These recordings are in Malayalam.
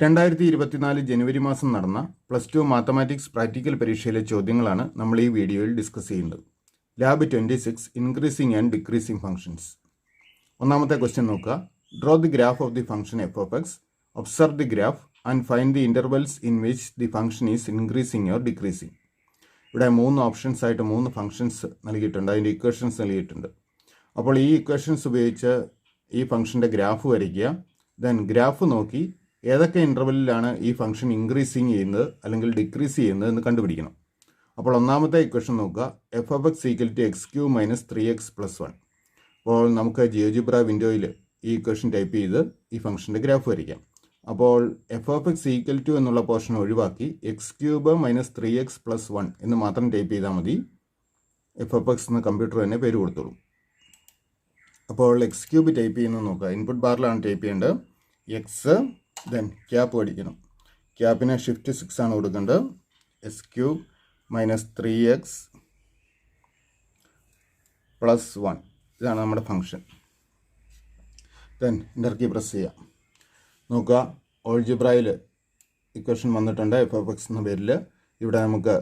2024 ജനുവരി മാസം നടന്ന +2 മാത്തമാറ്റിക്സ് പ്രാക്ടിക്കൽ പരീക്ഷയിലെ ചോദ്യങ്ങളാണ് നമ്മൾ ഈ വീഡിയോയിൽ ഡിസ്കസ് ചെയ്യുന്നത്. Lab 26 increasing and decreasing functions. ഒന്നാമത്തെ ക്വസ്റ്റ്യൻ നോക്കുക. Draw the graph of the function f of X, observe the graph and find the intervals in which the function is increasing or decreasing. ഇവിടെ 3 ഓപ്ഷൻസ് ആയിട്ട് 3 ഫംഗ്ഷൻസ് നൽകിയിട്ടുണ്ട്, അതിൻ്റെ ഇക്വേഷൻസ് നൽകിയിട്ടുണ്ട്. അപ്പോൾ ഈ ഇക്വേഷൻസ് ഉപയോഗിച്ച് ഈ ഫംഗ്ഷൻ്റെ ഗ്രാഫ് വരയ്ക്കുക. ദെൻ ഗ്രാഫ് നോക്കി ഏതൊക്കെ ഇൻ്റർവെല്ലിലാണ് ഈ ഫംഗ്ഷൻ ഇൻക്രീസിങ് ചെയ്യുന്നത് അല്ലെങ്കിൽ ഡിക്രീസ് ചെയ്യുന്നത് എന്ന് കണ്ടുപിടിക്കണം. അപ്പോൾ ഒന്നാമത്തെ ഇക്വേഷൻ നോക്കുക. F of x equal to x cube minus 3x+1. അപ്പോൾ നമുക്ക് ജിയോജിബ്ര വിൻഡോയിൽ ഈ ഇക്വേഷൻ ടൈപ്പ് ചെയ്ത് ഈ ഫംഗ്ഷൻ്റെ ഗ്രാഫ് വരയ്ക്കാം. അപ്പോൾ f of x equal to എന്നുള്ള പോർഷൻ ഒഴിവാക്കി എക്സ് ക്യൂബ് മൈനസ് 3x+1 എന്ന് മാത്രം ടൈപ്പ് ചെയ്താൽ മതി. എഫ് ഓഫ് എക്സ് എന്ന് കമ്പ്യൂട്ടർ തന്നെ പേര് കൊടുത്തോളൂ. അപ്പോൾ എക്സ് ക്യൂബ് ടൈപ്പ് ചെയ്യുന്നത് നോക്കുക. ഇൻപുട്ട് ബാറിലാണ് ടൈപ്പ് ചെയ്യേണ്ടത്. എക്സ് ദെൻ ക്യാപ്പ് പഠിക്കണം. ക്യാപ്പിന് ഷിഫ്റ്റ് 6 ആണ് കൊടുക്കേണ്ടത്. എസ് ക്യൂബ് മൈനസ് 3x+1 ഇതാണ് നമ്മുടെ function. Then enter key press ചെയ്യാം. നോക്കുക, ഓൾജിബ്രയിൽ ഇക്വേഷൻ വന്നിട്ടുണ്ട് എഫ് ഓഫ് എക്സ് എന്ന പേരിൽ. ഇവിടെ നമുക്ക്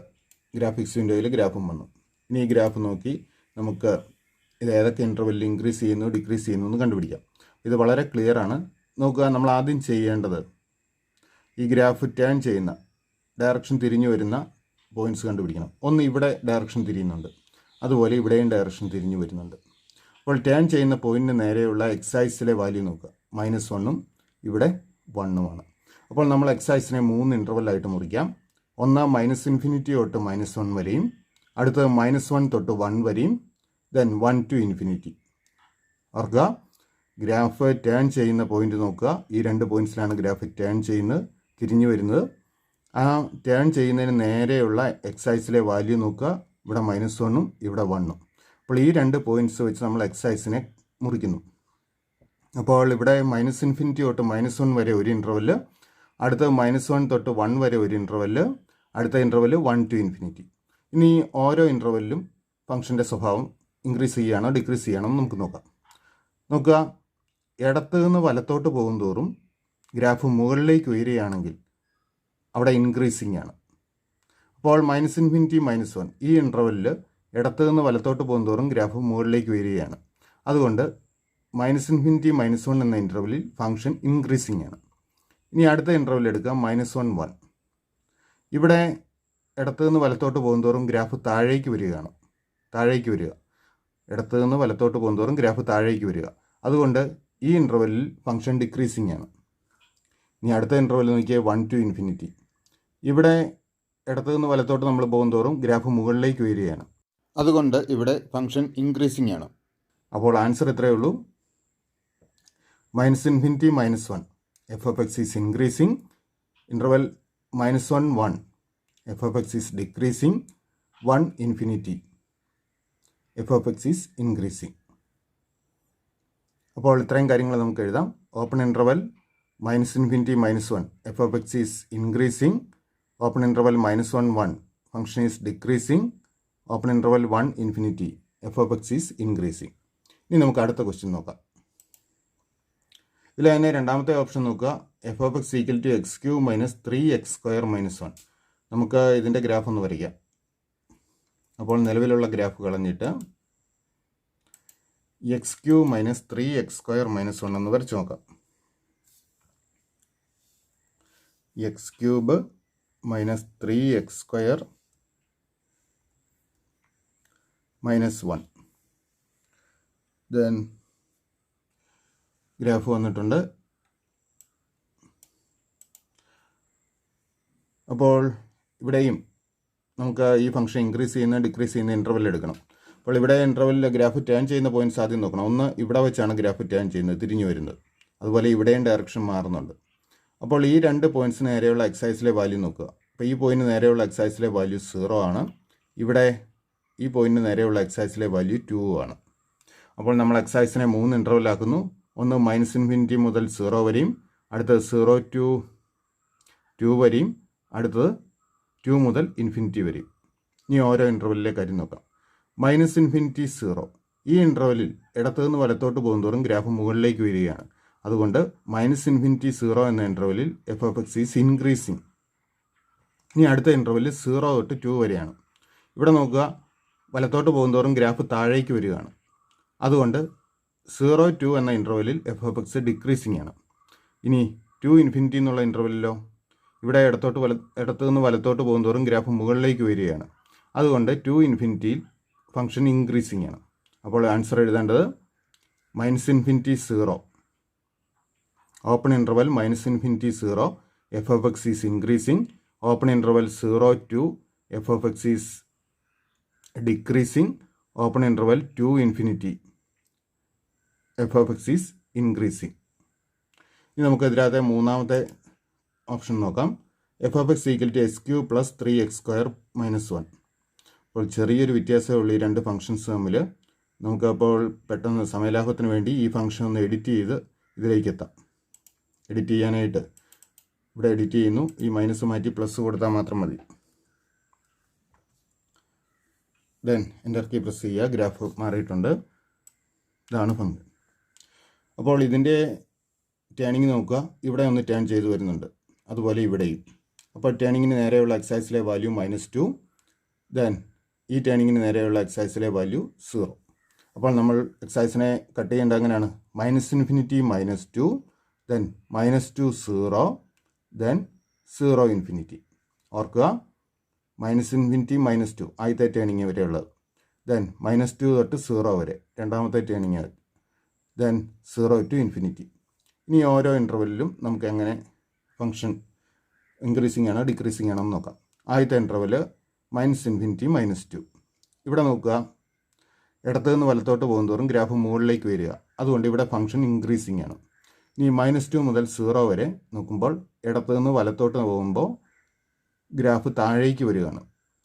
ഗ്രാഫിക്സ് വിൻഡോയിൽ ഗ്രാഫും വന്നു. ഇനി ഈ ഗ്രാഫ് നോക്കി നമുക്ക് ഇത് ഏതൊക്കെ ഇൻ്റർവെല്ലിൽ ഇൻക്രീസ് ചെയ്യുന്നു ഡിക്രീസ് ചെയ്യുന്നു എന്ന് കണ്ടുപിടിക്കാം. ഇത് വളരെ ക്ലിയർ ആണ്. നോക്കുക, നമ്മൾ ആദ്യം ചെയ്യേണ്ടത് ഈ ഗ്രാഫ് ടേൺ ചെയ്യുന്ന ഡയറക്ഷൻ തിരിഞ്ഞു വരുന്ന പോയിൻറ്റ്സ് കണ്ടുപിടിക്കണം. ഒന്ന് ഇവിടെ ഡയറക്ഷൻ തിരിയുന്നുണ്ട്, അതുപോലെ ഇവിടെയും ഡയറക്ഷൻ തിരിഞ്ഞു വരുന്നുണ്ട്. അപ്പോൾ ടേൺ ചെയ്യുന്ന പോയിൻറ്റിന് നേരെയുള്ള എക്സൈസിലെ വാല്യൂ നോക്കുക. -1ഉം ഇവിടെ 1ഉമാണ്. അപ്പോൾ നമ്മൾ എക്സൈസിനെ 3 ഇൻ്റർവെല്ലായിട്ട് മുറിക്കാം. ഒന്ന് -∞ തൊട്ട് -1 വരെയും, അടുത്തത് -1 തൊട്ട് 1 വരെയും, ദെൻ 1 to ∞. ഓർക്കുക, ഗ്രാഫ് ടേൺ ചെയ്യുന്ന പോയിന്റ് നോക്കുക. ഈ 2 പോയിൻറ്റ്സിലാണ് ഗ്രാഫ് ടേൺ ചെയ്യുന്നത്, തിരിഞ്ഞു വരുന്നത്. ആ ടേൺ ചെയ്യുന്നതിന് നേരെയുള്ള എക്സൈസിലെ വാല്യൂ നോക്കുക. ഇവിടെ -1ഉം ഇവിടെ 1ഉം. അപ്പോൾ ഈ 2 പോയിൻറ്റ്സ് വെച്ച് നമ്മൾ എക്സൈസിനെ മുറിക്കുന്നു. അപ്പോൾ ഇവിടെ -∞ തൊട്ട് -1 വരെ ഒരു ഇൻ്റർവെല്ല്, അടുത്ത -1 തൊട്ട് 1 വരെ ഒരു ഇൻ്റർവെല്ല്, അടുത്ത ഇൻ്റർവെല്ല് 1 to ∞. ഇനി ഓരോ ഇൻ്റർവെല്ലിലും ഫംഗ്ഷൻ്റെ സ്വഭാവം ഇൻക്രീസ് ചെയ്യുകയാണോ ഡിക്രീസ് ചെയ്യണോ എന്ന് നമുക്ക് നോക്കാം. നോക്കുക, ഇടത്ത് നിന്ന് വലത്തോട്ട് പോകും തോറും ഗ്രാഫ് മുകളിലേക്ക് ഉയരുകയാണെങ്കിൽ അവിടെ ഇൻക്രീസിങ് ആണ്. അപ്പോൾ -∞ -1 ഈ ഇൻ്റർവെല്ലിൽ ഇടത്ത് നിന്ന് വലത്തോട്ട് പോകും തോറും ഗ്രാഫ് മുകളിലേക്ക് ഉയരുകയാണ്. അതുകൊണ്ട് -∞ -1 എന്ന ഇൻ്റർവെല്ലിൽ ഫംഗ്ഷൻ ഇൻക്രീസിങ് ആണ്. ഇനി അടുത്ത ഇൻ്റർവെൽ എടുക്കാം, -1 1. ഇവിടെ ഇടത്ത് നിന്ന് വലത്തോട്ട് പോകും തോറും ഗ്രാഫ് താഴേക്ക് വരികയാണ്. ഇടത്ത് നിന്ന് വലത്തോട്ട് പോകും തോറും ഗ്രാഫ് താഴേക്ക് വരിക. അതുകൊണ്ട് ഈ ഇൻ്റർവെല്ലിൽ ഫംഗ്ഷൻ ഡിക്രീസിങ് ആണ്. ഇനി അടുത്ത ഇൻ്റർവെൽ നോക്കിയാൽ 1 to ∞. ഇവിടെ ഇടത്ത് നിന്ന് വലത്തോട്ട് നമ്മൾ പോകും തോറും ഗ്രാഫ് മുകളിലേക്ക് വരികയാണ്. അതുകൊണ്ട് ഇവിടെ ഫംഗ്ഷൻ ഇൻക്രീസിങ് ആണ്. അപ്പോൾ ആൻസർ ഇത്രയേ ഉള്ളൂ. -∞ -1 F of x is increasing. Interval -1 1 F of x is decreasing. 1 ∞ F of x is increasing. അപ്പോൾ ഇത്രയും കാര്യങ്ങൾ നമുക്ക് എഴുതാം. Open interval -∞ -1 F of x is increasing. Open interval -1 1 function is decreasing. Open interval 1 ∞ F of x is increasing. ഇനി നമുക്ക് അടുത്ത ക്വസ്റ്റ്യൻ നോക്കാം. ഇതിൽ തന്നെ രണ്ടാമത്തെ ഓപ്ഷൻ നോക്കുക. F of x equal to x cube minus 3x² -1. നമുക്ക് ഇതിൻ്റെ ഗ്രാഫ് ഒന്ന് വരയ്ക്കാം. അപ്പോൾ നിലവിലുള്ള ഗ്രാഫ് കളഞ്ഞിട്ട് എക്സ് ക്യൂ മൈനസ് 3x² -1 എന്ന് വരച്ച് നോക്കാം. X cube minus 3x² -1. Then graph വന്നിട്ടുണ്ട്. അപ്പോൾ ഇവിടെയും നമുക്ക് ഈ ഫംഗ്ഷൻ ഇൻക്രീസ് ചെയ്യുന്ന ഡിക്രീസ് ചെയ്യുന്ന ഇൻ്റർവെൽ എടുക്കണം. അപ്പോൾ ഇവിടെ ഇൻ്റർവെല്ലിൽ ഗ്രാഫ് ടേൺ ചെയ്യുന്ന പോയിൻറ്റ്സ് ആദ്യം നോക്കണം. ഒന്ന് ഇവിടെ വെച്ചാണ് ഗ്രാഫ് ടേൺ ചെയ്യുന്നത്, തിരിഞ്ഞു വരുന്നത്. അതുപോലെ ഇവിടെയും ഡയറക്ഷൻ മാറുന്നുണ്ട്. അപ്പോൾ ഈ 2 പോയിൻറ്റ്സിന് നേരെയുള്ള എക്സൈസിലെ വാല്യൂ നോക്കുക. അപ്പോൾ ഈ പോയിൻറ്റിന് നേരെയുള്ള എക്സൈസിലെ വാല്യൂ 0 ആണ്. ഇവിടെ ഈ പോയിൻറ്റിന് നേരെയുള്ള എക്സൈസിലെ വാല്യൂ 2 ആണ്. അപ്പോൾ നമ്മൾ എക്സൈസിനെ 3 ഇൻ്റർവെല്ലാക്കുന്നു. ഒന്ന് -∞ മുതൽ 0 വരെയും, അടുത്തത് 0 to 2 വരെയും, അടുത്തത് 2 മുതൽ ∞ വരെയും. ഇനി ഓരോ ഇൻ്റർവെല്ലിലെ കാര്യം നോക്കാം. -∞ 0 ഈ ഇൻ്റർവെല്ലിൽ ഇടത്തു നിന്ന് വലത്തോട്ട് പോകുന്തോറും ഗ്രാഫ് മുകളിലേക്ക് വരികയാണ്. അതുകൊണ്ട് -∞0 എന്ന ഇൻ്റർവെല്ലിൽ f of x is increasing. ഇനി അടുത്ത ഇൻ്റർവെല്ലിൽ 0 തൊട്ട് 2 വരെയാണ്. ഇവിടെ നോക്കുക, വലത്തോട്ട് പോകുന്തോറും ഗ്രാഫ് താഴേക്ക് വരികയാണ്. അതുകൊണ്ട് 0-2 എന്ന ഇൻ്റർവെല്ലിൽ എഫ് ഓഫ് എക്സ് ഡിക്രീസിങ് ആണ്. ഇനി 2 എന്നുള്ള ഇൻ്റർവെല്ലിലോ, ഇവിടെ ഇടത്തു നിന്ന് വലത്തോട്ട് പോകുന്തോറും ഗ്രാഫ് മുകളിലേക്ക് വരികയാണ്. അതുകൊണ്ട് 2 ഫംഗ്ഷൻ ഇൻക്രീസിങ് ആണ്. അപ്പോൾ ആൻസർ എഴുതേണ്ടത് -∞0, open interval -∞0 f of x is increasing, open interval 0-2 f of x is decreasing, open interval 2 f of x is increasing. ഇനി നമുക്ക് ഇതിനകത്തെ മൂന്നാമത്തെ ഓപ്ഷൻ നോക്കാം. F of x equal to x³ + 3x² - 1. അപ്പോൾ ചെറിയൊരു വ്യത്യാസമേ ഉള്ളൂ ഈ രണ്ട് ഫംഗ്ഷൻസ് തമ്മിൽ. നമുക്കപ്പോൾ പെട്ടെന്ന് സമയലാഭത്തിന് വേണ്ടി ഈ ഫംഗ്ഷൻ ഒന്ന് എഡിറ്റ് ചെയ്ത് ഇതിലേക്ക് എത്താം. എഡിറ്റ് ചെയ്യാനായിട്ട് ഇവിടെ എഡിറ്റ് ചെയ്യുന്നു. ഈ മൈനസ് മാറ്റി പ്ലസ് കൊടുത്താൽ മാത്രം മതി. ദെൻ എൻ്റർ കീ പ്രസ് ചെയ്യുക. ഗ്രാഫ് മാറിയിട്ടുണ്ട്. ഇതാണ് ഫംഗ്ഷൻ. അപ്പോൾ ഇതിൻ്റെ ടേണിങ് നോക്കുക. ഇവിടെ ഒന്ന് ടേൺ ചെയ്ത് വരുന്നുണ്ട്, അതുപോലെ ഇവിടെയും. അപ്പോൾ ടേണിങ്ങിന് നേരെയുള്ള എക്സൈസിലെ വാല്യൂ -2, ദെൻ ഈ ടേണിങ്ങിന് നേരെയുള്ള എക്സൈസിലെ വാല്യൂ 0. അപ്പോൾ നമ്മൾ എക്സൈസിനെ കട്ട് ചെയ്യേണ്ട അങ്ങനെയാണ്: -∞ -2, ദെൻ -2 0, ദെൻ 0 ∞. ഓർക്കുക, -∞ -2 ആദ്യത്തെ ടേണിങ് വരെയുള്ളത്, ദെൻ -2 തൊട്ട് 0 വരെ രണ്ടാമത്തെ ടേണിങ്, ദെൻ 0 to ∞. ഇനി ഓരോ ഇൻ്റർവെല്ലിലും നമുക്ക് എങ്ങനെ ഫംഗ്ഷൻ ഇൻക്രീസിങ് ആണോ ഡിക്രീസിങ് ആണോ എന്ന് നോക്കാം. ആദ്യത്തെ ഇൻ്റർവെല് -∞ -2. ഇവിടെ നോക്കുക, ഇടത്തു നിന്ന് വലത്തോട്ട് പോകുന്തോറും ഗ്രാഫ് മുകളിലേക്ക് വരിക. അതുകൊണ്ട് ഇവിടെ ഫംഗ്ഷൻ ഇൻക്രീസിങ് ആണ്. ഇനി -2 മുതൽ 0 വരെ നോക്കുമ്പോൾ ഇടത്തു നിന്ന് വലത്തോട്ട് പോകുമ്പോൾ ഗ്രാഫ് താഴേക്ക് വരികയാണ്.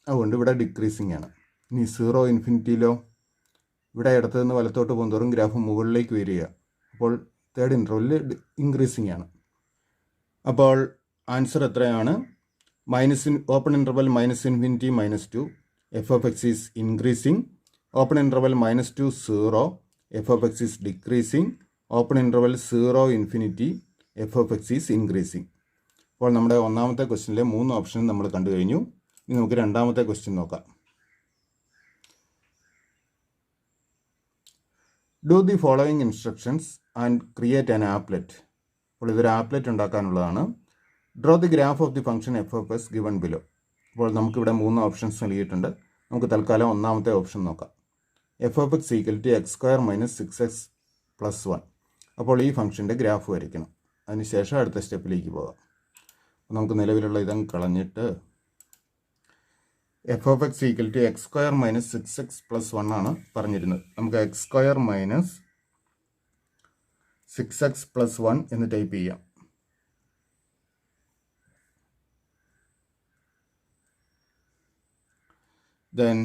അതുകൊണ്ട് ഇവിടെ ഡിക്രീസിങ് ആണ്. ഇനി 0 ∞, ഇവിടെ ഇടത്തു നിന്ന് വലത്തോട്ട് പോകുന്തോറും ഗ്രാഫ് മുകളിലേക്ക് വരിക. അപ്പോൾ തേർഡ് ഇൻ്റർവെല്ലിൽ ഇൻക്രീസിങ് ആണ്. അപ്പോൾ ആൻസർ എത്രയാണ്? Open interval -∞ -2 f of x is increasing, open interval -2 0 f of x is decreasing, open interval 0 ∞ F of x is increasing. അപ്പോൾ നമ്മുടെ ഒന്നാമത്തെ ക്വസ്റ്റ്യനിലെ 3 ഓപ്ഷൻ നമ്മൾ കണ്ടു കഴിഞ്ഞു. ഇനി നമുക്ക് രണ്ടാമത്തെ ക്വസ്റ്റ്യൻ നോക്കാം. Do the following instructions and create an applet. അപ്പോൾ ഇതൊരു ആപ്ലെറ്റ് ഉണ്ടാക്കാനുള്ളതാണ്. Draw the graph of the function f of s given below. അപ്പോൾ നമുക്കിവിടെ 3 ഓപ്ഷൻസ് നൽകിയിട്ടുണ്ട്. നമുക്ക് തൽക്കാലം ഒന്നാമത്തെ ഓപ്ഷൻ നോക്കാം. F of x equal to x² - 6x + 1. അപ്പോൾ ഈ ഫംഗ്ഷൻ്റെ ഗ്രാഫ് വരയ്ക്കണം. അതിനുശേഷം അടുത്ത സ്റ്റെപ്പിലേക്ക് പോകാം. നമുക്ക് നിലവിലുള്ള ഇതങ്ങ് കളഞ്ഞിട്ട് f of x equal to x² - 6x + 1 ആണ് പറഞ്ഞിരുന്നത്. നമുക്ക് x² - 6x + 1 എന്ന് ടൈപ്പ് ചെയ്യാം. ദെൻ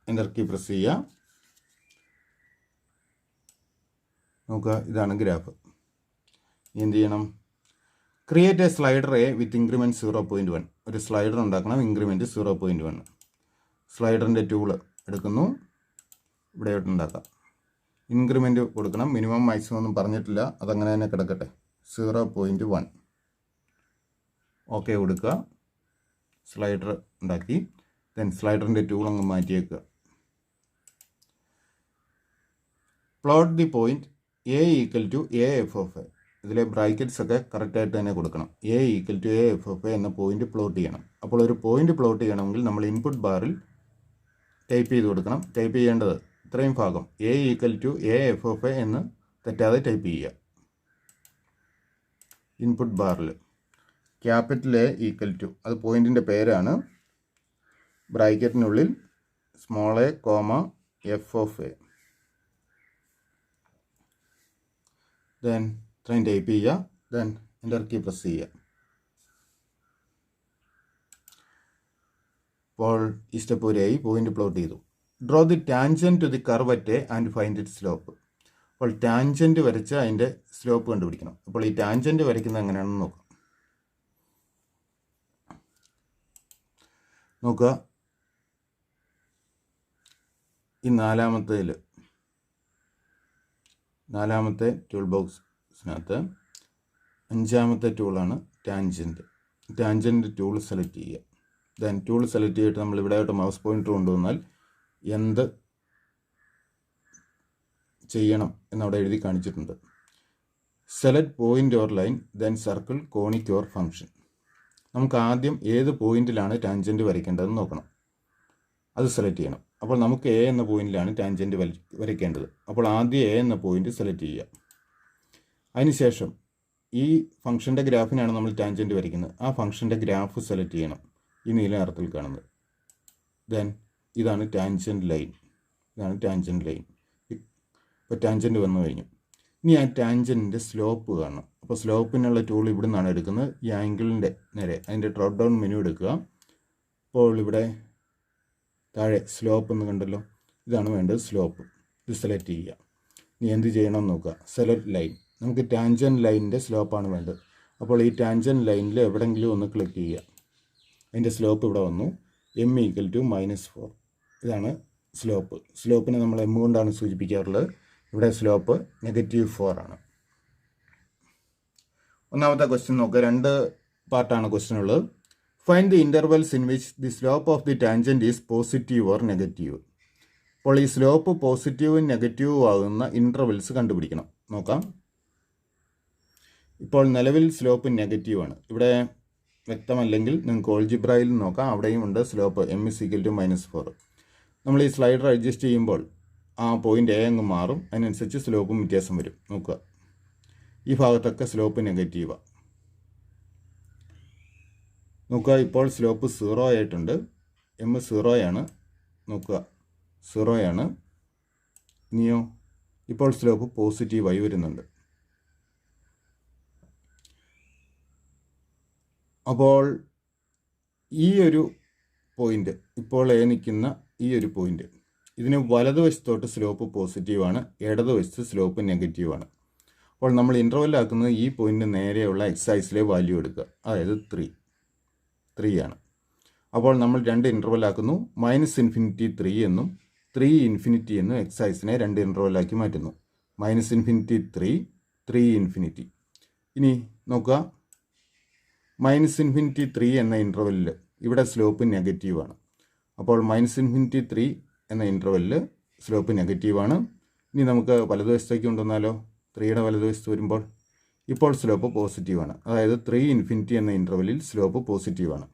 എൻ്റർ കീ പ്രസ് ചെയ്യുക. നോക്കുക, ഇതാണ് ഗ്രാഫ്. എന്ത് ചെയ്യണം? Create A slider A with increment 0.1. ഒരു സ്ലൈഡർ ഉണ്ടാക്കണം, ഇൻക്രിമെൻറ്റ് 0.1. സ്ലൈഡറിൻ്റെ ടൂള് എടുക്കുന്നു, ഇവിടെ ഉണ്ടാക്കാം. ഇൻക്രിമെൻറ്റ് കൊടുക്കണം. മിനിമം മാക്സിമം ഒന്നും പറഞ്ഞിട്ടില്ല, അതങ്ങനെ തന്നെ കിടക്കട്ടെ. 0.1 ഓക്കെ കൊടുക്കുക. സ്ലൈഡർ ഉണ്ടാക്കി. ദെൻ സ്ലൈഡറിൻ്റെ ടൂൾ അങ്ങ് മാറ്റിയേക്കുക. Plot the point A equal to a f of a. ഇതിലെ ബ്രാക്കറ്റ്സ് ഒക്കെ കറക്റ്റായിട്ട് തന്നെ കൊടുക്കണം. A equal to a f of a എന്ന പോയിന്റ് പ്ലോട്ട് ചെയ്യണം. അപ്പോൾ ഒരു പോയിന്റ് പ്ലോട്ട് ചെയ്യണമെങ്കിൽ നമ്മൾ ഇൻപുട്ട് ബാറിൽ ടൈപ്പ് ചെയ്ത് കൊടുക്കണം. ടൈപ്പ് ചെയ്യേണ്ടത് ഇത്രയും ഭാഗം a equal to a f of a എന്ന് തെറ്റാതെ ടൈപ്പ് ചെയ്യുക. ഇൻപുട്ട് ബാറിൽ ക്യാപിറ്റൽ എ ഈക്വൽ ടു, അത് പോയിന്റിൻ്റെ പേരാണ്, ബ്രാക്കറ്റിനുള്ളിൽ small a comma f of a. Then ഇത്രയും ടൈപ്പ് ചെയ്യുക. ദെൻ എൻ്റർ കീ പ്രസ് ചെയ്യുക. അപ്പോൾ ഈ സ്റ്റെപ്പ് വരെയായി. പോയിന്റ് പ്ലോട്ട് ചെയ്തു. Draw the tangent to the curve at a and find it slope. അപ്പോൾ ടാൻജൻറ്റ് വരച്ച് അതിൻ്റെ സ്ലോപ്പ് കണ്ടുപിടിക്കണം. അപ്പോൾ ഈ ടാൻജൻറ്റ് വരയ്ക്കുന്നത് എങ്ങനെയാണെന്ന് നോക്കാം. നോക്കുക, ഈ നാലാമത്തേൽ നാലാമത്തെ ടൂൾ ബോക്സിനകത്ത് അഞ്ചാമത്തെ ടൂളാണ് ടാൻജൻറ്റ്. ടാൻജൻറ്റ് ടൂൾ സെലക്ട് ചെയ്യുക. ദെൻ ടൂൾ സെലക്ട് ചെയ്തിട്ട് നമ്മൾ ഇവിടെയായിട്ട് മൗസ് പോയിൻ്റർ കൊണ്ടുവന്നാൽ എന്ത് ചെയ്യണം എന്നവിടെ എഴുതി കാണിച്ചിട്ടുണ്ട്. Select point or line then circle conic or function. നമുക്ക് ആദ്യം ഏത് പോയിന്റിലാണ് ടാൻജൻറ്റ് വരയ്ക്കേണ്ടതെന്ന് നോക്കണം. അത് സെലക്ട് ചെയ്യണം. അപ്പോൾ നമുക്ക് എ എന്ന പോയിന്റിലാണ് ടാൻജൻറ്റ് വരയ്ക്കേണ്ടത്. അപ്പോൾ ആദ്യം എ എന്ന പോയിന്റ് സെലക്ട് ചെയ്യുക. അതിനുശേഷം ഈ ഫംഗ്ഷൻ്റെ ഗ്രാഫിനാണ് നമ്മൾ ടാൻജൻറ്റ് വരയ്ക്കുന്നത്. ആ ഫംഗ്ഷൻ്റെ ഗ്രാഫ് സെലക്ട് ചെയ്യണം, ഈ നീല നിറത്തിൽ കാണുന്നത്. ദെൻ ഇതാണ് ടാൻജൻറ്റ് ലൈൻ. ഇതാണ് ടാൻജൻറ്റ് ലൈൻ. ഇപ്പോൾ ടാൻജൻറ്റ് വന്നു കഴിഞ്ഞു. ഇനി ആ ടാൻജൻറ്റിൻ്റെ സ്ലോപ്പ് കാണണം. അപ്പോൾ സ്ലോപ്പിനുള്ള ടൂൾ ഇവിടെ നിന്നാണ് എടുക്കുന്നത്. ഈ ആംഗിളിൻ്റെ നേരെ അതിൻ്റെ ഡ്രോപ്പ് ഡൗൺ മെനു എടുക്കുക. അപ്പോൾ ഇവിടെ താഴെ സ്ലോപ്പ് എന്ന് കണ്ടല്ലോ, ഇതാണ് വേണ്ടത് സ്ലോപ്പ്. ഇത് സെലക്ട് ചെയ്യുക. ഇനി എന്ത് ചെയ്യണമെന്ന് നോക്കുക. Select line. നമുക്ക് ടാൻജൻറ്റ് ലൈനിൻ്റെ സ്ലോപ്പാണ് വേണ്ടത്. അപ്പോൾ ഈ ടാൻജൻറ്റ് ലൈനിൽ എവിടെയെങ്കിലും ഒന്ന് ക്ലിക്ക് ചെയ്യുക. അതിൻ്റെ സ്ലോപ്പ് ഇവിടെ വന്നു. m = -4. ഇതാണ് സ്ലോപ്പ്. സ്ലോപ്പിനെ നമ്മൾ m കൊണ്ടാണ് സൂചിപ്പിക്കാറുള്ളത്. ഇവിടെ സ്ലോപ്പ് -4 ആണ്. ഒന്നാമത്തെ ക്വസ്റ്റ്യൻ നോക്കുക. 2 പാർട്ടാണ് ക്വസ്റ്റ്യൻ ഉള്ളത്. Find the intervals in which the slope of the tangent is positive or negative. അപ്പോൾ ഈ സ്ലോപ്പ് പോസിറ്റീവും നെഗറ്റീവും ആകുന്ന ഇൻ്റർവെൽസ് കണ്ടുപിടിക്കണം. നോക്കാം. ഇപ്പോൾ നിലവിൽ സ്ലോപ്പ് നെഗറ്റീവാണ്. ഇവിടെ വ്യക്തമല്ലെങ്കിൽ നിങ്ങൾക്ക് ഓൾജിബ്രയിൽ നോക്കാം. അവിടെയും ഉണ്ട് സ്ലോപ്പ് m = -4. നമ്മൾ ഈ സ്ലൈഡർ അഡ്ജസ്റ്റ് ചെയ്യുമ്പോൾ ആ പോയിൻ്റ് എ അങ്ങ് മാറും. അതിനനുസരിച്ച് സ്ലോപ്പും വ്യത്യാസം വരും. നോക്കുക, ഈ ഭാഗത്തൊക്കെ സ്ലോപ്പ് നെഗറ്റീവാണ്. നോക്കുക, ഇപ്പോൾ സ്ലോപ്പ് 0 ആയിട്ടുണ്ട്. m 0 ആണ്. നോക്കുക, 0 ആണ്. ഇനിയോ ഇപ്പോൾ സ്ലോപ്പ് പോസിറ്റീവായി വരുന്നുണ്ട്. അപ്പോൾ ഈ ഒരു പോയിൻ്റ്, ഇപ്പോൾ എ നിൽക്കുന്ന ഈ ഒരു പോയിൻ്റ്, ഇതിന് വലതുവശത്തോട്ട് സ്ലോപ്പ് പോസിറ്റീവാണ്, ഇടതുവശത്ത് സ്ലോപ്പ് നെഗറ്റീവാണ്. അപ്പോൾ നമ്മൾ ഇൻ്റർവെല്ലാക്കുന്നത് ഈ പോയിൻ്റ് നേരെയുള്ള എക്സൈസിലെ വാല്യൂ എടുക്കുക. അതായത് 3 ആണ്. അപ്പോൾ നമ്മൾ 2 ഇൻ്റർവെല്ലാക്കുന്നു. -∞ 3 എന്നും 3 ∞ എന്നും എക്സൈസിനെ 2 ഇൻ്റർവെല്ലാക്കി മാറ്റുന്നു. -∞ 3, 3 ∞. ഇനി നോക്കുക, -∞ 3 എന്ന ഇൻ്റർവെല്ലിൽ ഇവിടെ സ്ലോപ്പ് നെഗറ്റീവാണ്. അപ്പോൾ -∞ 3 എന്ന ഇൻ്റർവെല്ലിൽ സ്ലോപ്പ് നെഗറ്റീവാണ്. ഇനി നമുക്ക് വലതുവശത്തേക്ക് കൊണ്ടുവന്നാലോ. 3യുടെ വലതുവശത്ത് വരുമ്പോൾ ഇപ്പോൾ സ്ലോപ്പ് പോസിറ്റീവാണ്. അതായത് 3 ∞ എന്ന ഇൻ്റർവെല്ലിൽ സ്ലോപ്പ് പോസിറ്റീവാണ്.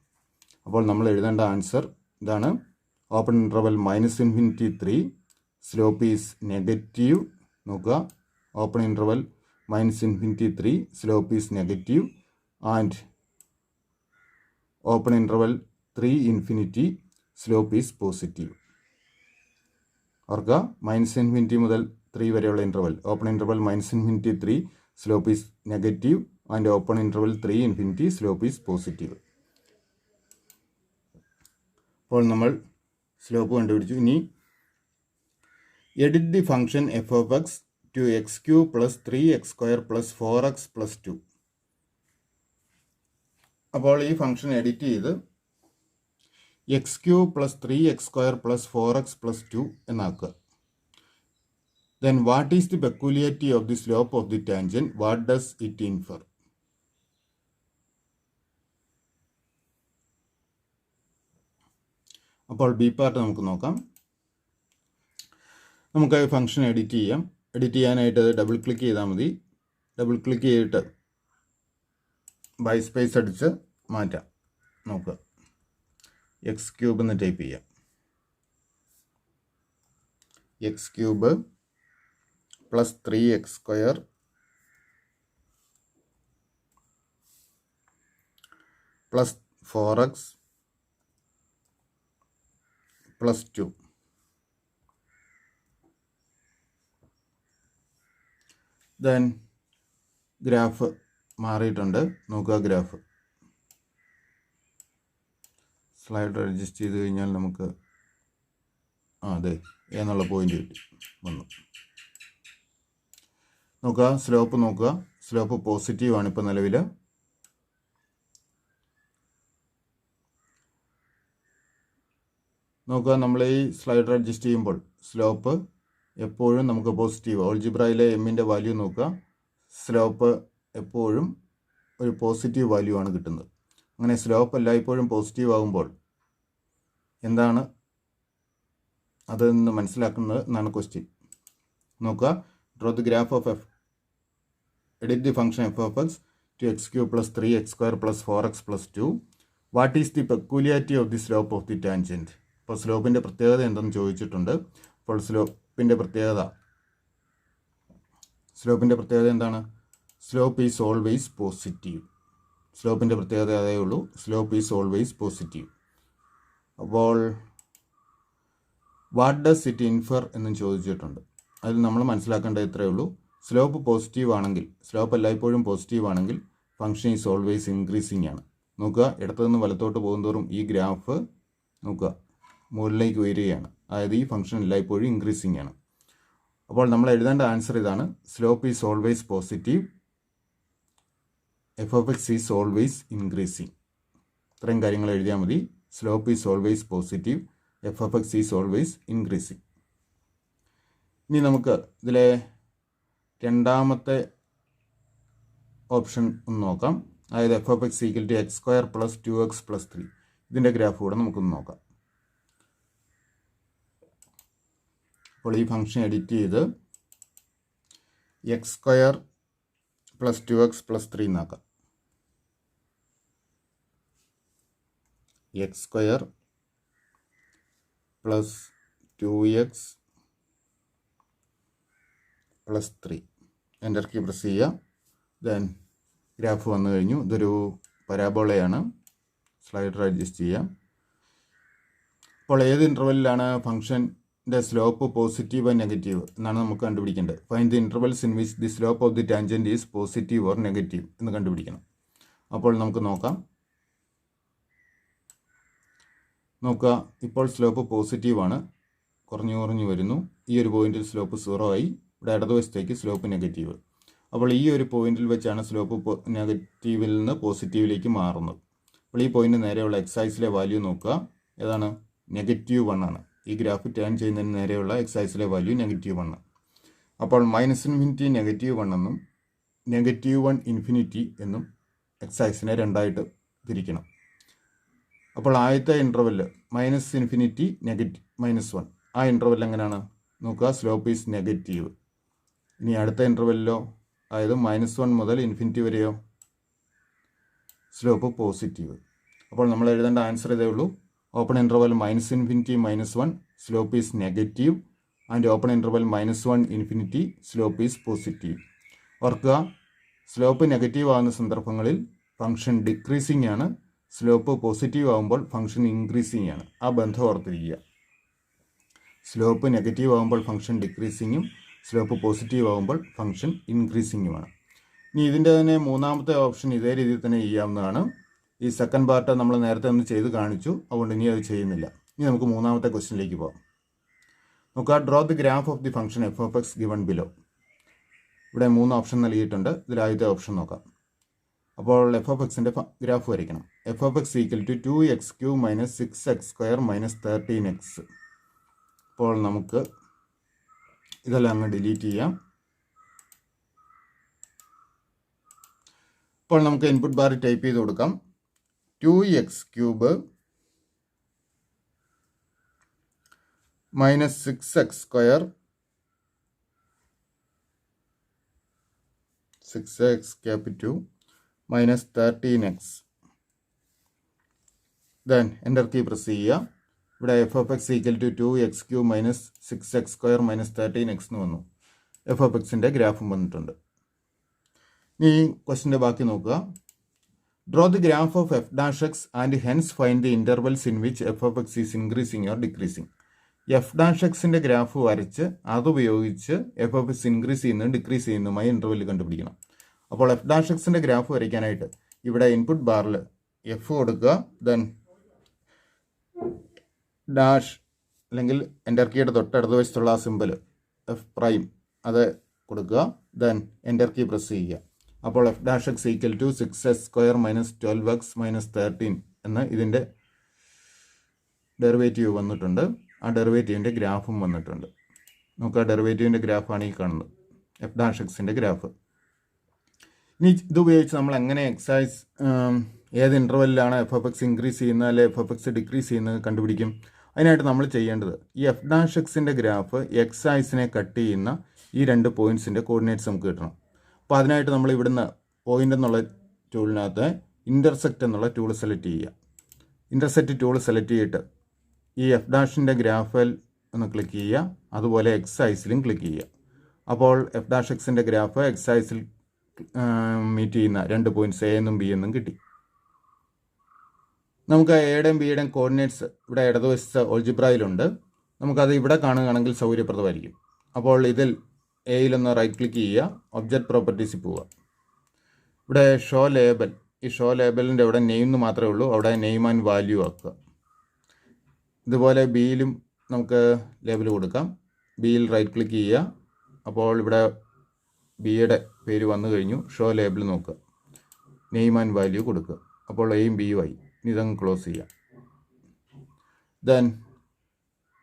അപ്പോൾ നമ്മൾ എഴുതേണ്ട ആൻസർ ഇതാണ്. Open interval -∞ 3, slope is negative. നോക്കുക, open interval -∞ 3, slope is negative. And open interval 3 ∞, slope is positive. ഓർക്കുക, -∞ മുതൽ 3 വരെയുള്ള interval, open interval -∞ 3, slope is negative. And open interval 3 ∞, slope is positive. അപ്പോൾ നമ്മൾ സ്ലോപ്പ് കണ്ടുപിടിച്ചു. ഇനി edit the function f(x) to x³ + 3x² + 4x + 2. അപ്പോൾ ഈ ഫംഗ്ഷൻ എഡിറ്റ് ചെയ്ത് x³ + 3x² + 4x + 2 എന്നാക്കുക. Then what is the peculiarity of the slope of the tangent? What does it infer? അപ്പോൾ ബി പാർട്ട് നമുക്ക് നോക്കാം. നമുക്ക് ഈ ഫംഗ്ഷൻ എഡിറ്റ് ചെയ്യാം. എഡിറ്റ് ചെയ്യാനായിട്ട് ഡബിൾ ക്ലിക്ക് ചെയ്താൽ മതി. ഡബിൾ ക്ലിക്ക് ചെയ്തിട്ട് ബൈ സ്പേസ് അടിച്ച് മാറ്റാം. നോക്കുക, x³ എന്ന് ടൈപ്പ് ചെയ്യാം. x³ + 3x² + 4x + 2. Then graph മാറിയിട്ടുണ്ട്. നോക്കുക, ഗ്രാഫ് സ്ലൈഡർ അഡ്ജസ്റ്റ് ചെയ്ത് കഴിഞ്ഞാൽ നമുക്ക് അതെ എന്നുള്ള പോയിന്റ് കിട്ടി വന്നു. നോക്കുക, സ്ലോപ്പ് നോക്കുക, സ്ലോപ്പ് പോസിറ്റീവാണ് ഇപ്പോൾ നിലവിൽ. നോക്കുക, നമ്മൾ ഈ സ്ലൈഡർ അഡ്ജസ്റ്റ് ചെയ്യുമ്പോൾ സ്ലോപ്പ് എപ്പോഴും നമുക്ക് പോസിറ്റീവ്, ഓൾജിബ്രയിലെ എമ്മിൻ്റെ വാല്യൂ നോക്കുക, സ്ലോപ്പ് എപ്പോഴും ഒരു പോസിറ്റീവ് വാല്യൂ ആണ് കിട്ടുന്നത്. അങ്ങനെ സ്ലോപ്പ് എല്ലായ്പ്പോഴും പോസിറ്റീവ് ആകുമ്പോൾ എന്താണ് അതെന്ന് മനസ്സിലാക്കുന്നത് എന്നാണ് ക്വസ്റ്റ്യൻ. നോക്കുക, draw the graph of f, edit the function f of x to x cube plus 3x square plus 4x plus 2. What is the peculiarity of the slope of the tangent? ഇപ്പോൾ സ്ലോപ്പിൻ്റെ പ്രത്യേകത എന്തെന്ന് ചോദിച്ചിട്ടുണ്ട്. അപ്പോൾ സ്ലോപ്പിൻ്റെ പ്രത്യേകത എന്താണ്? Slope is always positive. സ്ലോപ്പിൻ്റെ പ്രത്യേകത അതേ ഉള്ളൂ, സ്ലോപ്പ് ഈസ് ഓൾവേസ് പോസിറ്റീവ്. അപ്പോൾ വാട്ട് ഡസ് ഇറ്റ് ഇൻഫർ എന്നും ചോദിച്ചിട്ടുണ്ട്. അതിൽ നമ്മൾ മനസ്സിലാക്കേണ്ടത് ഇത്രയേ ഉള്ളൂ, സ്ലോപ്പ് പോസിറ്റീവ് ആണെങ്കിൽ, സ്ലോപ്പ് എല്ലായ്പ്പോഴും പോസിറ്റീവ് ആണെങ്കിൽ ഫംഗ്ഷൻ ഈസ് ഓൾവേസ് ഇൻക്രീസിങ് ആണ്. നോക്കുക, ഇടത്തുനിന്ന് വലത്തോട്ട് പോകുന്തോറും ഈ ഗ്രാഫ് നോക്കുക മുകളിലേക്ക് ഉയരുകയാണ്, അതായത് ഈ ഫംഗ്ഷൻ എല്ലായ്പ്പോഴും ഇൻക്രീസിങ് ആണ്. അപ്പോൾ നമ്മൾ എഴുതേണ്ട ആൻസർ ഇതാണ്, slope is always positive, f of x is always increasing. ഇത്രയും കാര്യങ്ങൾ എഴുതിയാൽ മതി. Slope is always positive, f of x is always increasing. ഇനി നമുക്ക് ഇതിലെ രണ്ടാമത്തെ ഓപ്ഷൻ ഒന്ന് നോക്കാം. അതായത് f of x equal to x square plus 2x plus 3. ഇതിൻ്റെ ഗ്രാഫ് കൂടെ നമുക്കൊന്ന് നോക്കാം. അപ്പോൾ ഈ ഫംഗ്ഷൻ എഡിറ്റ് ചെയ്ത് x square plus 2x plus 3 എന്നാക്കാം. X square plus 2x plus 3 enter key press ചെയ്യുക. ദെൻ ഗ്രാഫ് വന്നു കഴിഞ്ഞു. ഇതൊരു പരാബോളയാണ്. സ്ലൈഡർ അഡ്ജസ്റ്റ് ചെയ്യാം. അപ്പോൾ ഏത് ഇൻ്റർവെല്ലിലാണ് ഫംഗ്ഷൻ്റെ സ്ലോപ്പ് പോസിറ്റീവ് ആൻഡ് നെഗറ്റീവ് എന്നാണ് നമുക്ക് കണ്ടുപിടിക്കേണ്ടത്. Find the intervals in which the slope of the tangent is positive or negative എന്ന് കണ്ടുപിടിക്കണം. അപ്പോൾ നമുക്ക് നോക്കാം. നോക്കുക, ഇപ്പോൾ സ്ലോപ്പ് പോസിറ്റീവാണ്, കുറഞ്ഞു വരുന്നു. ഈ ഒരു പോയിന്റിൽ സ്ലോപ്പ് 0 ആയി. ഇവിടെ ഇടതുവശത്തേക്ക് സ്ലോപ്പ് നെഗറ്റീവ്. അപ്പോൾ ഈ ഒരു പോയിന്റിൽ വെച്ചാണ് സ്ലോപ്പ് നെഗറ്റീവിൽ നിന്ന് പോസിറ്റീവിലേക്ക് മാറുന്നത്. അപ്പോൾ ഈ പോയിന്റ് നേരെയുള്ള എക്സൈസിലെ വാല്യൂ നോക്കുക, ഏതാണ്? -1 ആണ്. ഈ ഗ്രാഫ് ടേൺ ചെയ്യുന്നതിന് നേരെയുള്ള എക്സൈസിലെ വാല്യൂ -1. അപ്പോൾ -∞ -1 എന്നും -1 ഇൻഫിനിറ്റി എന്നും എക്സൈസിനെ രണ്ടായിട്ട് തിരിക്കണം. അപ്പോൾ ആദ്യത്തെ ഇൻ്റർവെല്ല് -∞ -1, ആ ഇൻ്റർവെൽ എങ്ങനെയാണ് നോക്കുക? Slope is negative. ഇനി അടുത്ത ഇൻ്റർവെല്ലോ, അതായത് -1 മുതൽ ഇൻഫിനിറ്റി വരെയോ, സ്ലോപ്പ് പോസിറ്റീവ്. അപ്പോൾ നമ്മൾ എഴുതേണ്ട ആൻസർ ഇതേ ഉള്ളൂ. Open interval -∞ -1 slope is negative and open interval -1 slope is positive. ഓർക്കുക, സ്ലോപ്പ് നെഗറ്റീവ് ആകുന്ന സന്ദർഭങ്ങളിൽ ഫംഗ്ഷൻ ഡിക്രീസിങ് ആണ്, സ്ലോപ്പ് പോസിറ്റീവ് ആകുമ്പോൾ ഫംഗ്ഷൻ ഇൻക്രീസിങ് ആണ്. ആ ബന്ധം ഓർത്തിരിക്കുക. സ്ലോപ്പ് നെഗറ്റീവ് ആകുമ്പോൾ ഫംഗ്ഷൻ ഡിക്രീസിങ്ങും സ്ലോപ്പ് പോസിറ്റീവ് ആകുമ്പോൾ ഫംഗ്ഷൻ ഇൻക്രീസിങ്ങുമാണ്. ഇനി ഇതിൻ്റെ തന്നെ മൂന്നാമത്തെ ഓപ്ഷൻ ഇതേ രീതിയിൽ തന്നെ ചെയ്യാവുന്നതാണ്. ഈ സെക്കൻഡ് പാർട്ട് നമ്മൾ നേരത്തെ ഒന്ന് ചെയ്ത് കാണിച്ചു, അതുകൊണ്ട് ഇനി അത് ചെയ്യുന്നില്ല. ഇനി നമുക്ക് മൂന്നാമത്തെ ക്വസ്റ്റ്യനിലേക്ക് പോകാം. നോക്കുക, draw the graph of the function f of x given below. ഇവിടെ 3 ഓപ്ഷൻ നൽകിയിട്ടുണ്ട്. ഇതിൽ ആദ്യത്തെ ഓപ്ഷൻ നോക്കാം. അപ്പോൾ എഫ് ഓഫ് എക്സിൻ്റെ ഗ്രാഫ് വരയ്ക്കണം. F of x equal to 2x³ - 6x² - 13x. അപ്പോൾ നമുക്ക് ഇതെല്ലാം അങ്ങ് ഡിലീറ്റ് ചെയ്യാം. അപ്പോൾ നമുക്ക് ഇൻപുട്ട് ബാറിൽ ടൈപ്പ് ചെയ്ത് കൊടുക്കാം. 2x³ - 6x², 6x2 - 13x. Then enter key press ചെയ്യുക. ഇവിടെ f of x equal to 2x³ - 6x² - 13x എന്ന് വന്നു. എഫ് ഓഫ് എക്സിൻ്റെ ഗ്രാഫും വന്നിട്ടുണ്ട്. ഇനി ക്വസ്റ്റിൻ്റെ ബാക്കി നോക്കുക. Draw the graph of F dash X and hence find the intervals in which F of x is increasing or decreasing. F dash എക്സിൻ്റെ ഗ്രാഫ് വരച്ച് അതുപയോഗിച്ച് എഫ് ഓഫ് എക്സ് ഇൻക്രീസ് ചെയ്യുന്നതും ഡിക്രീസ് ചെയ്യുന്നതുമായി ഇൻ്റർവെൽ കണ്ടുപിടിക്കണം. അപ്പോൾ എഫ് ഡാഷ് എക്സിൻ്റെ ഗ്രാഫ് വരയ്ക്കാനായിട്ട് ഇവിടെ ഇൻപുട്ട് ബാറിൽ എഫ് കൊടുക്കുക. ദെൻ ഡാഷ് അല്ലെങ്കിൽ എൻ്റർ കീയുടെ തൊട്ടടുത്ത ആ സിമ്പിൾ എഫ് പ്രൈം അത് കൊടുക്കുക. ദെൻ എൻ്റർ കീ പ്രസ് ചെയ്യുക. അപ്പോൾ f dash x equal to 6x² - 12x - 13 എന്ന് ഇതിൻ്റെ ഡെറിവേറ്റീവ് വന്നിട്ടുണ്ട്. ആ ഡെറിവേറ്റീവിൻ്റെ ഗ്രാഫും വന്നിട്ടുണ്ട്. നമുക്ക് ഡെറിവേറ്റീവിൻ്റെ ഗ്രാഫാണ് ഈ കാണുന്നത്, എഫ് ഡാഷ് എക്സിൻ്റെ ഗ്രാഫ്. ഇനി ഇതുപയോഗിച്ച് നമ്മൾ എങ്ങനെ എക്സൈസ് ഏത് ഇൻ്റർവെല്ലിലാണ് എഫ് എഫ് എക്സ് ഇൻക്രീസ് ചെയ്യുന്നത് അല്ലെങ്കിൽ എഫ് എഫ് എക്സ് ഡിക്രീസ് ചെയ്യുന്നത് കണ്ടുപിടിക്കും. അതിനായിട്ട് നമ്മൾ ചെയ്യേണ്ടത് ഈ എഫ് ഡാഷ് എക്സിൻ്റെ ഗ്രാഫ് എക്സൈസിനെ കട്ട് ചെയ്യുന്ന ഈ രണ്ട് പോയിൻറ്റ്സിൻ്റെ കോർഡിനേറ്റ്സ് നമുക്ക് കിട്ടണം. അപ്പോൾ അതിനായിട്ട് നമ്മൾ ഇവിടുന്ന് പോയിൻ്റ് എന്നുള്ള ടൂളിനകത്ത് ഇൻ്റർസെക്റ്റ് എന്നുള്ള ടൂൾ സെലക്ട് ചെയ്യുക. ഇൻ്റർസെക്റ്റ് ടൂൾ സെലക്ട് ചെയ്തിട്ട് ഈ എഫ് ഡാഷിൻ്റെ ഗ്രാഫിൽ ഒന്ന് ക്ലിക്ക് ചെയ്യുക, അതുപോലെ എക്സൈസിലും ക്ലിക്ക് ചെയ്യുക. അപ്പോൾ എഫ് ഡാഷ് എക്സിൻ്റെ ഗ്രാഫ് എക്സൈസിൽ മീറ്റ് ചെയ്യുന്ന രണ്ട് പോയിൻറ്റ്സ് എ എന്നും ബി എന്നും കിട്ടി. നമുക്ക് എയുടെയും ബിയുടെയും കോർഡിനേറ്റ്സ് ഇവിടെ ഇടതുവശത്ത് ഓൾജിബ്രയിലുണ്ട്. നമുക്കത് ഇവിടെ കാണുകയാണെങ്കിൽ സൗകര്യപ്രദമായിരിക്കും. അപ്പോൾ ഇതിൽ എയിലൊന്ന് റൈറ്റ് ക്ലിക്ക് ചെയ്യുക, ഒബ്ജക്റ്റ് പ്രോപ്പർട്ടീസിൽ പോവുക. ഇവിടെ ഷോ ലേബൽ, ഈ ഷോ ലേബലിൻ്റെ ഇവിടെ നെയിം എന്ന് മാത്രമേ ഉള്ളൂ, അവിടെ നെയിം ആൻഡ് വാല്യൂ ആക്കുക. ഇതുപോലെ ബിയിലും നമുക്ക് ലേബൽ കൊടുക്കാം. ബിയിൽ റൈറ്റ് ക്ലിക്ക് ചെയ്യുക, അപ്പോൾ ഇവിടെ ബിയുടെ പേര് വന്നു കഴിഞ്ഞു. ഷോ ലേബിൾ നോക്കുക, നെയിം ആൻഡ് വാല്യൂ കൊടുക്കുക. അപ്പോൾ എയും ബിയും ആയി. ഇനി ഇതങ്ങ് ക്ലോസ് ചെയ്യാം. ദെൻ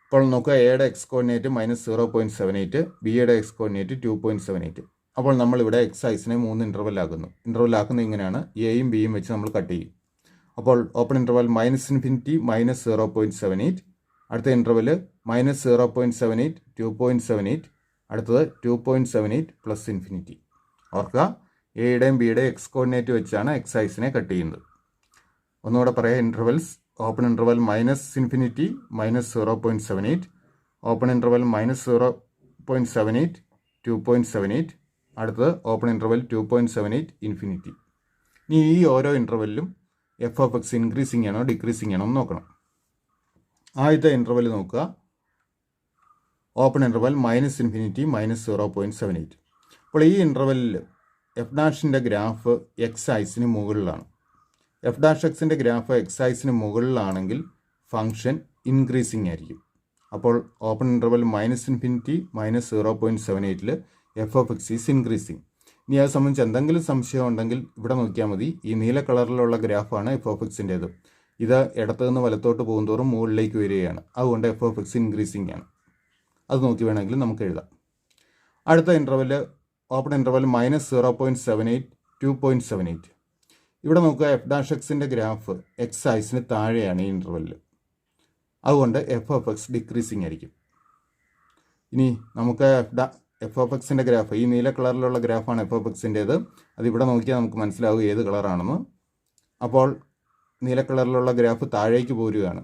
ഇപ്പോൾ നോക്കുക, എയുടെ എക്സ് കോർഡിനേറ്റ് -0.78, ബിയുടെ എക്സ് കോർഡിനേറ്റ് 2.78. അപ്പോൾ നമ്മളിവിടെ എക്സൈസിനെ 3 ഇൻ്റർവെല്ലാക്കുന്നു. ഇൻ്റർവെല്ലാക്കുന്നത് ഇങ്ങനെയാണ്, എയും ബിയും വെച്ച് നമ്മൾ കട്ട് ചെയ്യും. അപ്പോൾ ഓപ്പൺ ഇൻ്റർവെൽ -∞ -0.78, അടുത്ത ഇൻ്റർവെല് -0.78 2.78, അടുത്തത് 2.78 +∞. ഓർക്കുക, എയുടെയും ബിയുടെയും എക്സ് കോർഡിനേറ്റ് വെച്ചാണ് എക്സൈസിനെ കട്ട് ചെയ്യുന്നത്. ഒന്നുകൂടെ പറയാം, intervals open interval -∞ -0.78, open interval -0.78 2.78, അടുത്തത് ഓപ്പൺ ഇൻ്റർവെൽ 2.78 ∞. ഇനി ഈ ഓരോ ഇൻ്റർവെല്ലിലും എഫ് ഓഫ് എക്സ് ഇൻക്രീസിങ് ആണോ ഡിക്രീസിങ് ആണോ എന്ന് നോക്കണം. ആദ്യത്തെ ഇൻ്റർവെൽ നോക്കുക, ഓപ്പൺ ഇൻ്റർവെൽ -∞ -0.78. അപ്പോൾ ഈ ഇൻ്റർവെല്ലിൽ എഫ് ഡാഷിൻ്റെ ഗ്രാഫ് എക്സൈസിന് മുകളിലാണ്. എഫ് ഡാഷ് എക്സിൻ്റെ ഗ്രാഫ് എക്സൈസിന് മുകളിലാണെങ്കിൽ ഫംഗ്ഷൻ ഇൻക്രീസിങ് ആയിരിക്കും. അപ്പോൾ open interval -∞ -0.78 F of x is increasing. ഇനി അത് സംബന്ധിച്ച് എന്തെങ്കിലും സംശയം ഉണ്ടെങ്കിൽ ഇവിടെ നോക്കിയാൽ മതി. ഈ നീല കളറിലുള്ള ഗ്രാഫാണ് എഫ് ഓഫ് എക്സിൻ്റേത്. ഇത് ഇടത്തു നിന്ന് വലത്തോട്ട് പോകുന്തോറും മുകളിലേക്ക് വരികയാണ്. അതുകൊണ്ട് എഫ് ഓഫ് എക്സ് ഇൻക്രീസിങ് ആണ്. അത് നോക്കി വേണമെങ്കിൽ നമുക്ക് എഴുതാം. അടുത്ത ഇൻ്റർവെല് ഓപ്പൺ ഇൻ്റർവെൽ -0.78 2.78. ഇവിടെ നോക്കുക, എഫ് ഡാഷ് എക്സിൻ്റെ ഗ്രാഫ് എക്സൈസിന് താഴെയാണ് ഈ ഇൻ്റർവെല്ലിൽ. അതുകൊണ്ട് എഫ് ഓഫ് എക്സ് ഡിക്രീസിങ് ആയിരിക്കും. ഇനി നമുക്ക് എഫ് ഓഫ് എക്സിൻ്റെ ഗ്രാഫ്, ഈ നീല കളറിലുള്ള ഗ്രാഫാണ് എഫ് ഓഫ് എക്സിൻ്റേത്. അതിവിടെ നോക്കിയാൽ നമുക്ക് മനസ്സിലാവും ഏത് കളറാണെന്ന്. അപ്പോൾ നീല കളറിലുള്ള ഗ്രാഫ് താഴേക്ക് പോരുകയാണ്.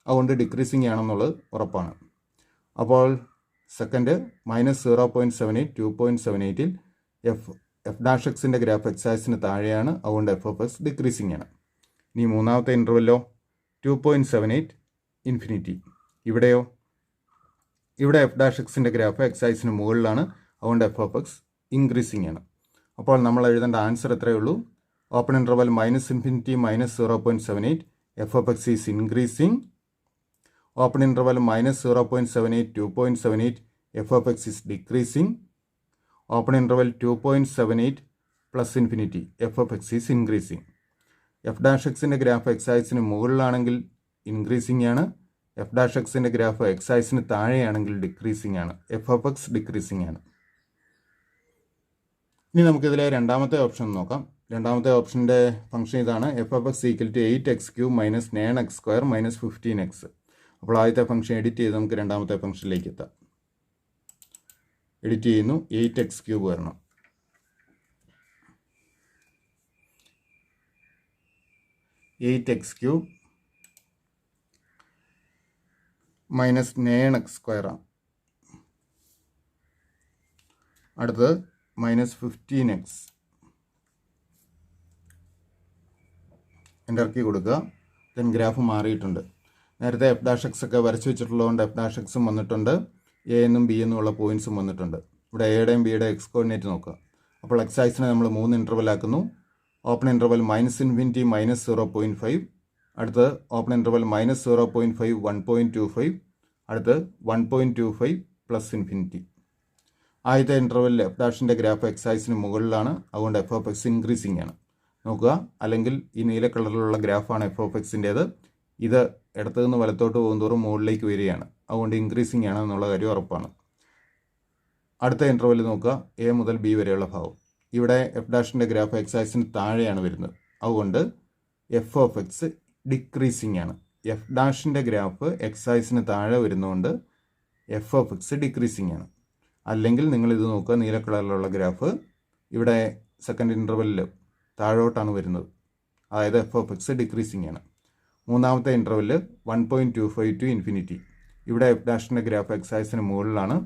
അതുകൊണ്ട് ഡിക്രീസിങ് ആണെന്നുള്ളത് ഉറപ്പാണ്. അപ്പോൾ സെക്കൻഡ് -0.78 2.78 എഫ് ഡാഷ് എക്സിൻ്റെ ഗ്രാഫ് എക്സൈസിന് താഴെയാണ്. അതുകൊണ്ട് എഫ് ഓഫ് എക്സ് ഡിക്രീസിങ് ആണ്. ഇനി മൂന്നാമത്തെ ഇൻ്റർവെല്ലോ 2.78 ∞. ഇവിടെയോ, ഇവിടെ എഫ് ഡാഷ് എക്സിൻ്റെ ഗ്രാഫ് എക്സൈസിന് മുകളിലാണ്. അതുകൊണ്ട് എഫ് ഓഫ് എക്സ് ഇൻക്രീസിങ് ആണ്. അപ്പോൾ നമ്മൾ എഴുതേണ്ട ആൻസർ എത്രയേ ഉള്ളൂ, open interval -∞ -0.78 F of x is increasing. Open interval -0.78 2.78 F of x is decreasing. Open interval 2.78 +∞ F of x is increasing. F dash എക്സിൻ്റെ ഗ്രാഫ് എക്സൈസിന് മുകളിലാണെങ്കിൽ ഇൻക്രീസിങ് ആണ്. എഫ് ഡാഷ് എക്സിൻ്റെ ഗ്രാഫ് എക്സൈസിന് താഴെയാണെങ്കിൽ ഡിക്രീസിങ് ആണ്. എഫ് ഓഫ് എക്സ് ഡിക്രീസിങ് ആണ്. ഇനി നമുക്കിതിലെ രണ്ടാമത്തെ ഓപ്ഷൻ നോക്കാം. രണ്ടാമത്തെ ഓപ്ഷൻ്റെ ഫംഗ്ഷൻ ഇതാണ്, F of X = 8x³ - 9x² - 15x. അപ്പോൾ ആദ്യത്തെ ഫംഗ്ഷൻ എഡിറ്റ് ചെയ്ത് നമുക്ക് രണ്ടാമത്തെ ഫംഗ്ഷനിലേക്ക് എത്താം. എഡിറ്റ് ചെയ്യുന്നു, 8x³ വരണം. -9x² ആണ്. അടുത്തത് -15x. എൻ്റർ കീ കൊടുക്കുക. ദെൻ ഗ്രാഫ് മാറിയിട്ടുണ്ട്. നേരത്തെ എഫ് ഡാഷ് എക്സ് ഒക്കെ വരച്ച് വെച്ചിട്ടുള്ളതുകൊണ്ട് എഫ് ഡാഷ് എക്സും വന്നിട്ടുണ്ട്, എ എന്നും ബി എന്നും ഉള്ള പോയിൻറ്സും വന്നിട്ടുണ്ട്. ഇവിടെ എയുടെയും ബിയുടെയും എക്സ് കോർഡിനേറ്റ് നോക്കുക. അപ്പോൾ എക്സൈസിനെ നമ്മൾ 3 ഇൻ്റർവെൽ ആക്കുന്നു. ഓപ്പൺ ഇൻ്റർവെൽ -∞ -0.5, അടുത്തത് ഓപ്പൺ ഇൻ്റർവെൽ -0.5 1.25, അടുത്ത് 1.25 +∞. ആദ്യത്തെ ഇൻ്റർവെല്ലിൽ എഫ് ഡാഷിൻ്റെ ഗ്രാഫ് എക്സൈസിന് മുകളിലാണ്. അതുകൊണ്ട് എഫ് ഓഫ് എക്സ് ഇൻക്രീസിങ് ആണ്. നോക്കുക, അല്ലെങ്കിൽ ഈ നീല കളറിലുള്ള ഗ്രാഫാണ് എഫ് ഓഫ് എക്സിൻ്റേത്. ഇത് ഇടത്തു നിന്ന് വലത്തോട്ട് പോകുന്തോറും മുകളിലേക്ക് വരികയാണ്. അതുകൊണ്ട് ഇൻക്രീസിങ് ആണ് എന്നുള്ള കാര്യം ഉറപ്പാണ്. അടുത്ത ഇൻ്റർവെൽ നോക്കുക, എ മുതൽ ബി വരെയുള്ള ഭാഗം. ഇവിടെ എഫ് ഡാഷിൻ്റെ ഗ്രാഫ് എക്സ് ആക്സിന് താഴെയാണ് വരുന്നത്. അതുകൊണ്ട് എഫ് ഓഫ് എക്സ് ഡിക്രീസിങ് ആണ്. എഫ് ഡാഷിൻ്റെ ഗ്രാഫ് എക്സ് ആക്സിന് താഴെ വരുന്നതുകൊണ്ട് എഫ് ഓഫ് എക്സ് ഡിക്രീസിങ് ആണ്. അല്ലെങ്കിൽ നിങ്ങളിത് നോക്കുക, നീല കളറിലുള്ള ഗ്രാഫ് ഇവിടെ സെക്കൻഡ് ഇൻ്റർവെല്ലിൽ താഴോട്ടാണ് വരുന്നത്. അതായത് എഫ് ഓഫ് എക്സ് ഡിക്രീസിങ് ആണ്. മൂന്നാമത്തെ ഇൻ്റർവെല്ല് 1.25 ടു ഇൻഫിനിറ്റി. ഇവിടെ എഫ് ഡാഷിൻ്റെ ഗ്രാഫ് എക്സ് ആക്സിന് മുകളിലാണ്.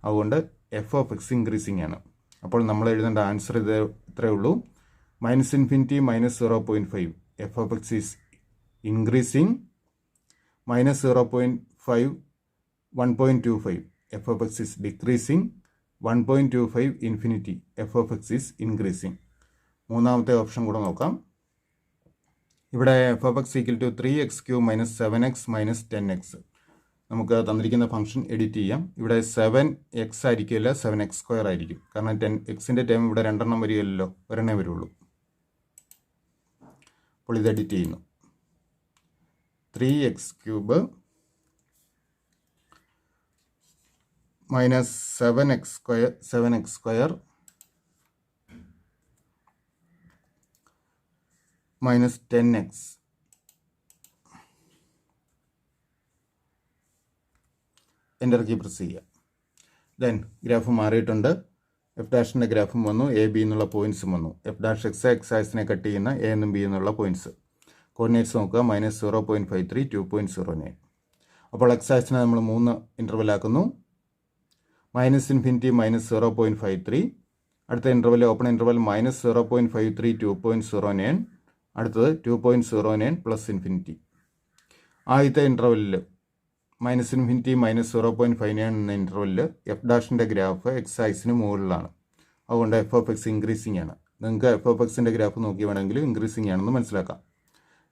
അതുകൊണ്ട് എഫ് ഓഫ് എക്സ് ഇൻക്രീസിങ് ആണ്. അപ്പോൾ നമ്മൾ എഴുതേണ്ട ആൻസർ ഇത്രയേ ഉള്ളൂ. -∞ -0.5 f of x is increasing. -0.5 1.25 f of x is decreasing. 1.25 infinity f of x is increasing. മൂന്നാമത്തെ ഓപ്ഷൻ കൂടെ നോക്കാം. ഇവിടെ f of x equal to 3x³ - 7x - 10x. നമുക്ക് തന്നിരിക്കുന്ന ഫംഗ്ഷൻ എഡിറ്റ് ചെയ്യാം. ഇവിടെ 7x ആയിരിക്കില്ല, 7x² ആയിരിക്കും. കാരണം 10xൻ്റെ ടൈം ഇവിടെ രണ്ടെണ്ണം വരികയല്ലോ, ഒരെണ്ണേ വരുള്ളൂ. അപ്പോൾ ഇത് എഡിറ്റ് ചെയ്യുന്നു. 3x³ - 7x² - 10x. Enter key press ചെയ്യുക. ദെൻ ഗ്രാഫ് മാറിയിട്ടുണ്ട്. എഫ് ഡാഷിൻ്റെ ഗ്രാഫും വന്നു, എ ബി എന്നുള്ള പോയിൻറ്സും വന്നു. എഫ് ഡാഷ് എക്സ് ആക്സിനെ കട്ട് ചെയ്യുന്ന എ എന്നും ബി എന്നുള്ള പോയിൻറ്റ്സ്. കോർഡിനേറ്റ്സ് നോക്കുക, -0.53 2.09. അപ്പോൾ എക്സ് ആക്സിനെ നമ്മൾ 3 ഇൻ്റർവെല്ലാക്കുന്നു. -∞ -0.53. അടുത്ത ഇൻ്റർവെൽ ഓപ്പൺ ഇൻ്റർവെൽ -0.53 2.09. അടുത്തത് 2.09 +∞. ആദ്യത്തെ ഇൻ്റർവെല്ലിൽ -∞ -0.59 എന്ന ഇൻ്റർവെല്ലിൽ എഫ് ഡാഷിൻ്റെ ഗ്രാഫ് എക്സ് ആക്സിന് മുകളിലാണ്. അതുകൊണ്ട് എഫ് ഓഫ് എക്സ് ഇൻക്രീസിങ് ആണ്. നിങ്ങൾക്ക് എഫ് ഓഫ് എക്സിൻ്റെ ഗ്രാഫ് നോക്കി വേണമെങ്കിൽ ഇൻക്രീസിങ് ആണെന്ന് മനസ്സിലാക്കാം.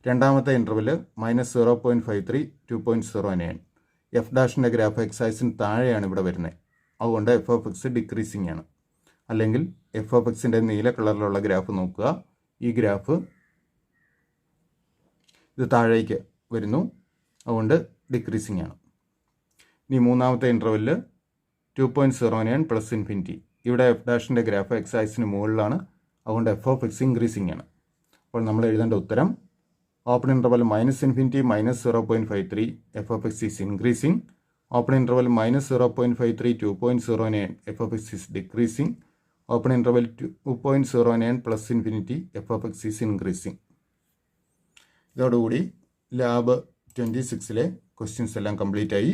രണ്ടാമത്തെ ഇൻ്റർവെല്ല് -0.53 2.09. എഫ് ഡാഷിൻ്റെ ഗ്രാഫ് എക്സ് ആക്സിന് താഴെയാണ് ഇവിടെ വരുന്നത്. അതുകൊണ്ട് എഫ് ഓഫ് എക്സ് ഡിക്രീസിങ് ആണ്. അല്ലെങ്കിൽ എഫ് ഓഫ് എക്സിൻ്റെ നീല കളറിലുള്ള ഗ്രാഫ് നോക്കുക. ഈ ഗ്രാഫ് ഇത് താഴേക്ക് വരുന്നു. അതുകൊണ്ട് ഡിക്രീസിങ് ആണ്. ഇനി മൂന്നാമത്തെ ഇൻ്റർവെല്ല് 2.09 +∞. ഇവിടെ എഫ് ഡാഷിൻ്റെ ഗ്രാഫ് എക്സ് ആക്സിന് മുകളിലാണ്. അതുകൊണ്ട് എഫ് ഓഫ് എക്സ് ഇൻക്രീസിങ് ആണ്. അപ്പോൾ നമ്മൾ എഴുതേണ്ട ഉത്തരം open interval -∞ -0.53 F of x is increasing. Open interval -0.53 2.09 F of x is decreasing. Open interval 2.09 +∞ F of x is increasing. ഇതോടുകൂടി ലാബ് 26 ക്വസ്റ്റ്യൻസ് എല്ലാം കംപ്ലീറ്റ് ആയി.